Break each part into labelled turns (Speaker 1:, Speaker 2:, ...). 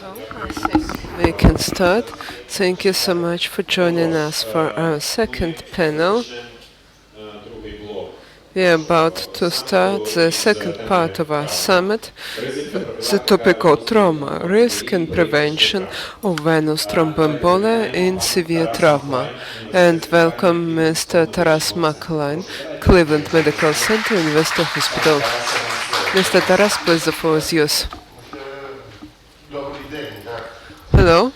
Speaker 1: So I think we can start. Thank you so much for joining us for our second panel. We are about to start the second part of our summit, the topic of trauma, risk and prevention of venous thromboembolia in severe trauma. And welcome Mr. Taras Mahlay, Cleveland Medical Center, University Hospital. Mr. Taras, please, the floor is yours. Hello.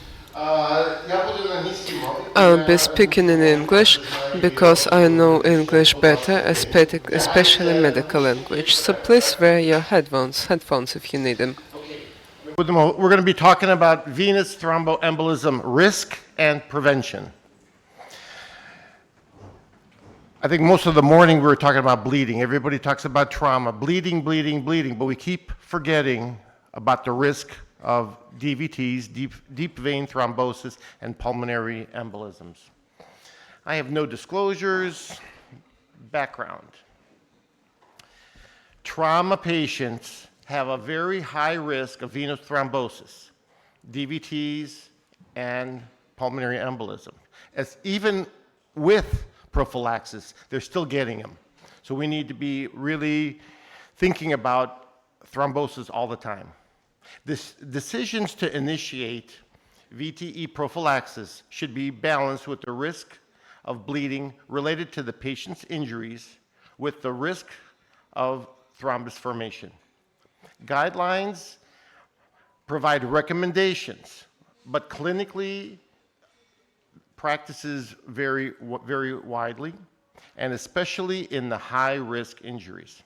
Speaker 1: I'll be speaking in English because I know English better, especially medical language. So please wear your headphones if you need them.
Speaker 2: We're going to be talking about venous thromboembolism risk and prevention. I think most of the morning we were talking about bleeding. Everybody talks about trauma, bleeding, but we keep forgetting about the risk of DVTs, deep vein thrombosis, and pulmonary embolisms. I have no disclosures. Background. Trauma patients have a very high risk of venous thrombosis, DVTs, and pulmonary embolism. As even with prophylaxis, they're still getting them. So we need to be really thinking about thrombosis all the time. Decisions to initiate VTE prophylaxis should be balanced with the risk of bleeding related to the patient's injuries with the risk of thrombus formation. Guidelines provide recommendations, but clinically practices vary very widely, and especially in the high-risk injuries.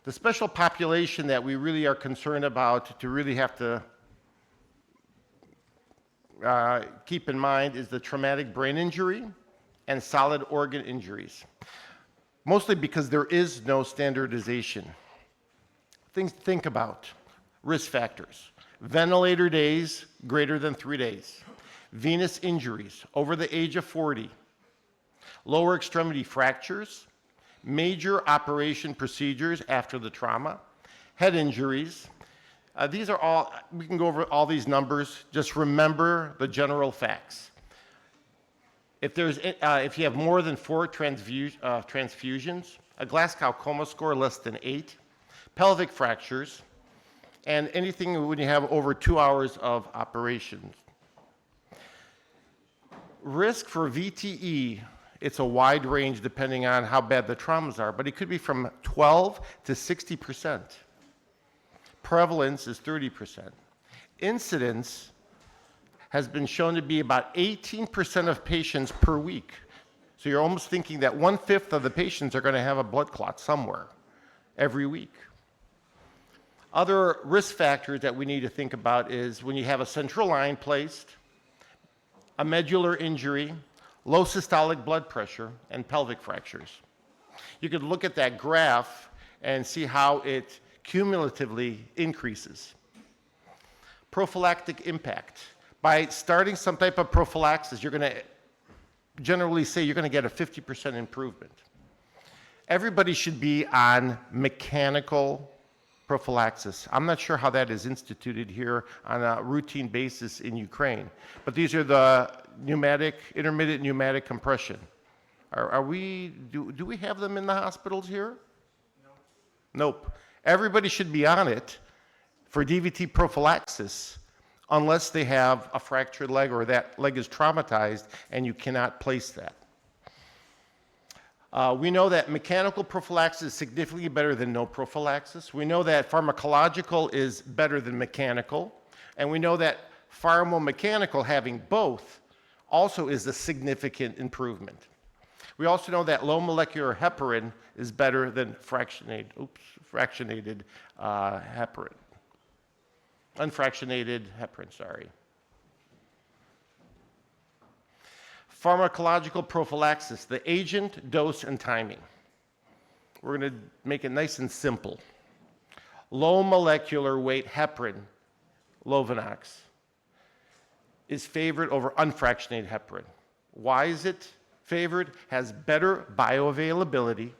Speaker 2: The special population that we really are concerned about to really have to keep in mind is the traumatic brain injury and solid organ injuries, mostly because there is no standardization. Things to think about: risk factors, ventilator days greater than 3 days, venous injuries over the age of 40, lower extremity fractures, major operation procedures after the trauma, head injuries. These are all, we can go over all these numbers. Just remember the general facts. If you have more than 4 transfusions, a Glasgow coma score less than 8, pelvic fractures, and anything when you have over 2 hours of operations. Risk for VTE, it's a wide range depending on how bad the traumas are, but it could be from 12 to 60%. Prevalence is 30%. Incidence has been shown to be about 18% of patients per week. So you're almost thinking that 1/5 of the patients are going to have a blood clot somewhere every week. Other risk factors that we need to think about is when you have a central line placed, a medullary injury, low systolic blood pressure, and pelvic fractures. You could look at that graph and see how it cumulatively increases. Prophylactic impact. By starting some type of prophylaxis, you're going to generally say you're going to get a 50% improvement. Everybody should be on mechanical prophylaxis. I'm not sure how that is instituted here on a routine basis in Ukraine, but these are the intermittent pneumatic compression. Do we have them in the hospitals here? No. Nope. Everybody should be on it for DVT prophylaxis unless they have a fractured leg or that leg is traumatized and you cannot place that. We know that mechanical prophylaxis is significantly better than no prophylaxis. We know that pharmacological is better than mechanical. And we know that pharmacomechanical, having both, also is a significant improvement. We also know that low molecular heparin is better than fractionated heparin. Unfractionated heparin, sorry. Pharmacological prophylaxis, the agent, dose, and timing. We're going to make it nice and simple. Low molecular weight heparin, Lovenox, is favored over unfractionated heparin. Why is it favored? Has better bioavailability,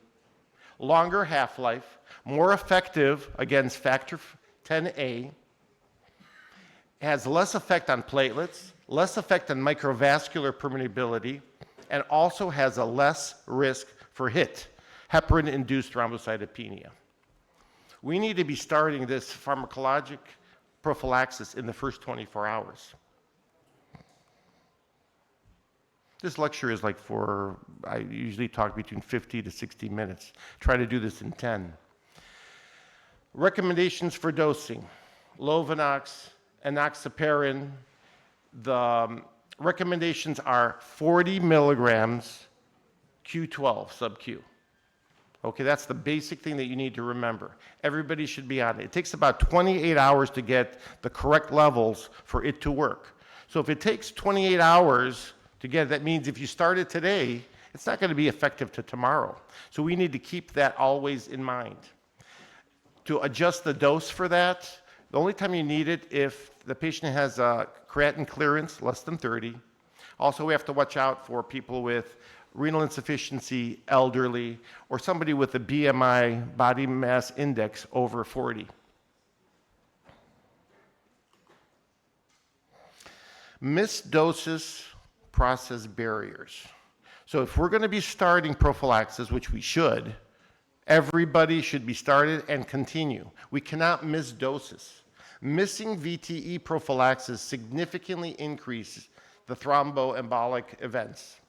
Speaker 2: longer half-life, more effective against factor 10A, It has less effect on platelets, less effect on microvascular permeability, and also has a less risk for HIT, heparin-induced thrombocytopenia. We need to be starting this pharmacologic prophylaxis in the first 24 hours. This lecture is I usually talk between 50 to 60 minutes. Try to do this in 10. Recommendations for dosing. Lovenox, enoxaparin. The recommendations are 40 milligrams Q12 sub-Q. Okay, that's the basic thing that you need to remember. Everybody should be on it. It takes about 28 hours to get the correct levels for it to work. So if it takes 28 hours to get it, that means if you start it today, it's not going to be effective to tomorrow. So we need to keep that always in mind. To adjust the dose for that, the only time you need it if the patient has a creatinine clearance less than 30. Also, we have to watch out for people with renal insufficiency, elderly, or somebody with a BMI, body mass index, over 40. Missed doses, process barriers. So if we're going to be starting prophylaxis, which we should, everybody should be started and continue. We cannot miss doses. Missing VTE prophylaxis significantly increases the thromboembolic events.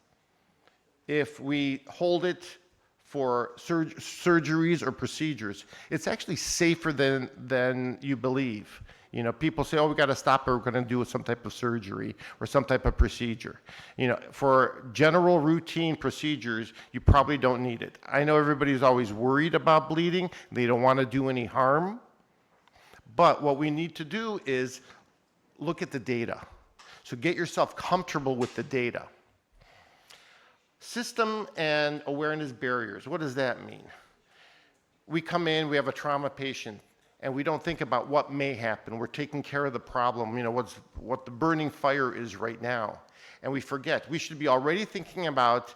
Speaker 2: If we hold it for surgeries or procedures, it's actually safer than you believe. You know, people say, oh, we got to stop it, we're going to do some type of surgery or some type of procedure. You know, for general routine procedures, you probably don't need it. I know everybody's always worried about bleeding. They don't want to do any harm. But what we need to do is look at the data. So get yourself comfortable with the data. System and awareness barriers. What does that mean? We come in, we have a trauma patient, and we don't think about what may happen. We're taking care of the problem, you know, what the burning fire is right now. And we forget. We should be already thinking about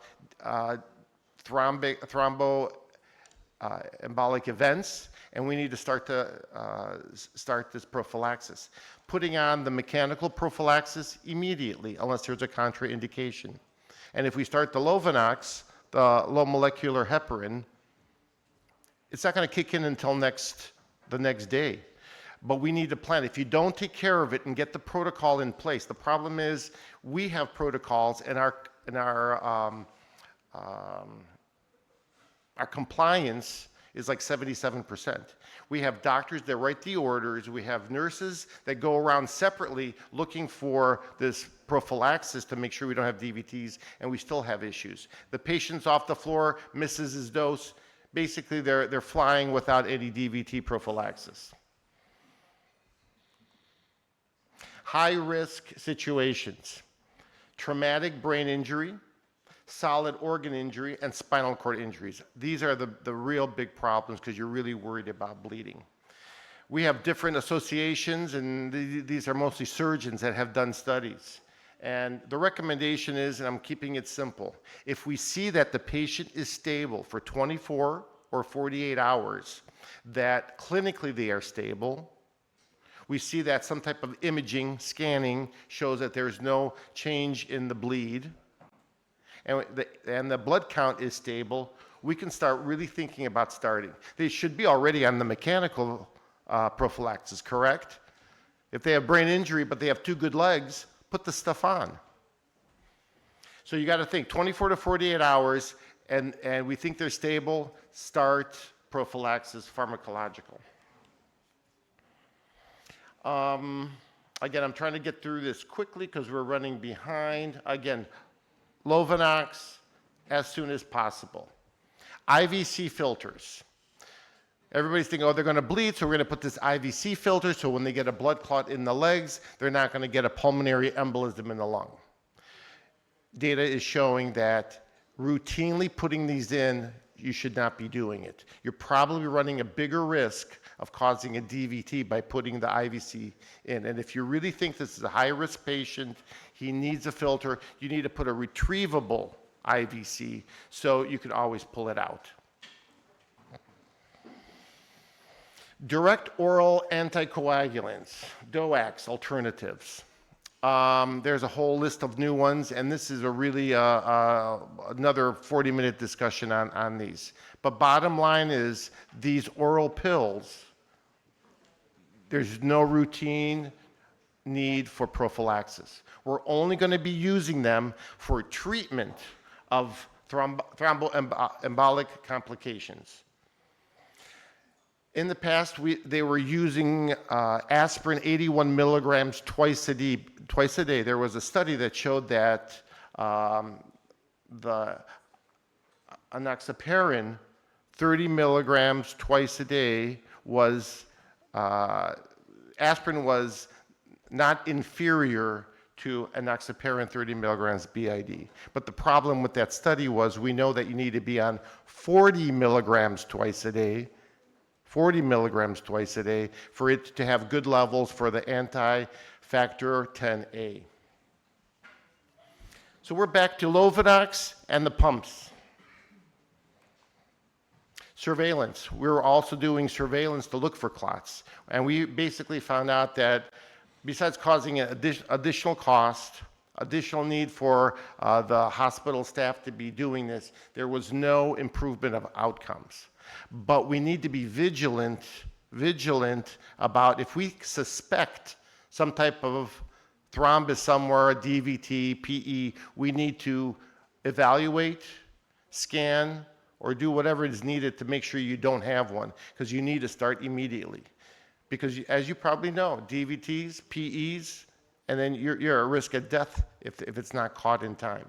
Speaker 2: thromboembolic events, and we need to start this prophylaxis. Putting on the mechanical prophylaxis immediately, unless there's a contraindication. And if we start the Lovenox, the low molecular heparin, it's not going to kick in until the next day. But we need to plan. If you don't take care of it and get the protocol in place, the problem is we have protocols and our compliance is like 77%. We have doctors that write the orders. We have nurses that go around separately looking for this prophylaxis to make sure we don't have DVTs, and we still have issues. The patient's off the floor, misses his dose. Basically, they're flying without any DVT prophylaxis. High-risk situations. Traumatic brain injury, solid organ injury, and spinal cord injuries. These are the real big problems because you're really worried about bleeding. We have different associations, and these are mostly surgeons that have done studies. And the recommendation is, and I'm keeping it simple, if we see that the patient is stable for 24 or 48 hours, that clinically they are stable, we see that some type of imaging, scanning, shows that there's no change in the bleed, and the blood count is stable, we can start really thinking about starting. They should be already on the mechanical prophylaxis, correct? If they have brain injury but they have two good legs, put the stuff on. So you got to think 24 to 48 hours, and we think they're stable, start prophylaxis pharmacological. Again, I'm trying to get through this quickly because we're running behind. Again, Lovenox as soon as possible. IVC filters. Everybody's thinking, oh, they're going to bleed, so we're going to put this IVC filter so when they get a blood clot in the legs, they're not going to get a pulmonary embolism in the lung. Data is showing that routinely putting these in, you should not be doing it. You're probably running a bigger risk of causing a DVT by putting the IVC in. And if you really think this is a high-risk patient, he needs a filter, you need to put a retrievable IVC so you can always pull it out. Direct oral anticoagulants, DOACs alternatives. There's a whole list of new ones, and this is a really another 40-minute discussion on these. But bottom line is these oral pills, there's no routine need for prophylaxis. We're only going to be using them for treatment of thromboembolic complications. In the past, they were using aspirin 81 milligrams twice a day. There was a study that showed that the enoxaparin, 30 milligrams twice a day, was aspirin was not inferior to enoxaparin 30 milligrams BID. But the problem with that study was we know that you need to be on 40 milligrams twice a day, 40 milligrams twice a day for it to have good levels for the anti-factor 10A. So we're back to Lovenox and the pumps. Surveillance. We were also doing surveillance to look for clots. And we basically found out that besides causing an additional cost, additional need for the hospital staff to be doing this, there was no improvement of outcomes. But we need to be vigilant about if we suspect some type of thrombus somewhere, a DVT, PE, we need to evaluate, scan, or do whatever is needed to make sure you don't have one, because you need to start immediately. Because as you probably know, DVTs, PEs, and then you're at risk of death if it's not caught in time.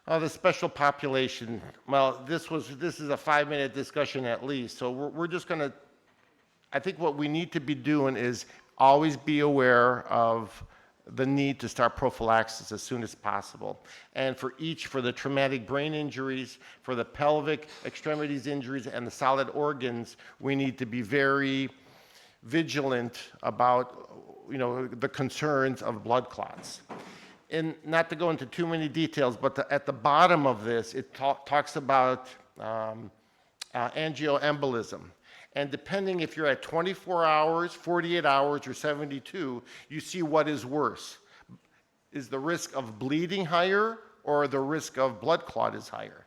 Speaker 2: The special population. Well, this is a 5-minute discussion at least. So we're just going to. I think what we need to be doing is always be aware of the need to start prophylaxis as soon as possible. And for the traumatic brain injuries, for the pelvic extremities injuries, and the solid organs, we need to be very vigilant about the concerns of blood clots. And not to go into too many details, but at the bottom of this, it talks about angioembolism. And depending if you're at 24 hours, 48 hours, or 72, you see what is worse. Is the risk of bleeding higher, or the risk of blood clot is higher?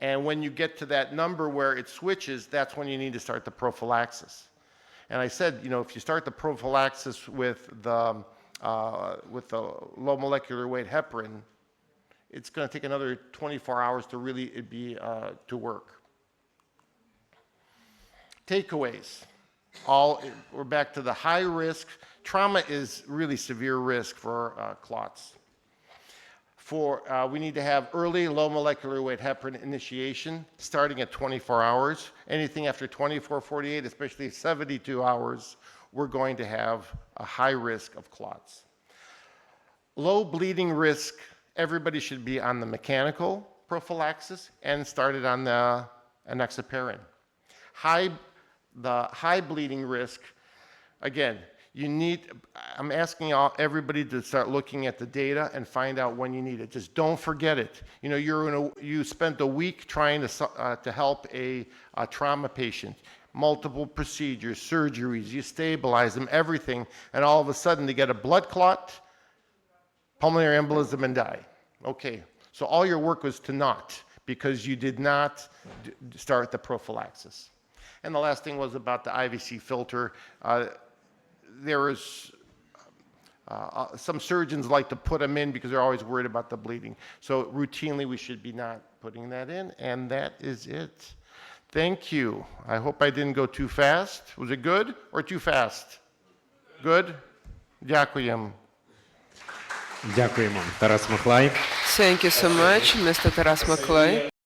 Speaker 2: And when you get to that number where it switches, that's when you need to start the prophylaxis. And I said, if you start the prophylaxis with the low molecular weight heparin, it's going to take another 24 hours to really to work. Takeaways. We're back to the high risk. Trauma is really severe risk for clots. We need to have early low molecular weight heparin initiation starting at 24 hours. Anything after 24, 48, especially 72 hours, we're going to have a high risk of clots. Low bleeding risk, everybody should be on the mechanical prophylaxis and started on the enoxaparin. The high bleeding risk, again, I'm asking everybody to start looking at the data and find out when you need it. Just don't forget it. You spent a week trying to help a trauma patient. Multiple procedures, surgeries, you stabilize them, everything, and all of a sudden they get a blood clot, pulmonary embolism, and die. Okay, so all your work was to naught because you did not start the prophylaxis. And the last thing was about the IVC filter. There is some surgeons like to put them in because they're always worried about the bleeding. So routinely we should be not putting that in, and that is it. Thank you. I hope I didn't go too fast. Was it good or too fast? Good? Дякуємо.
Speaker 3: Дякуємо. Тарас Маhlay.
Speaker 1: Thank you so much, Mr. Taras Mahlay.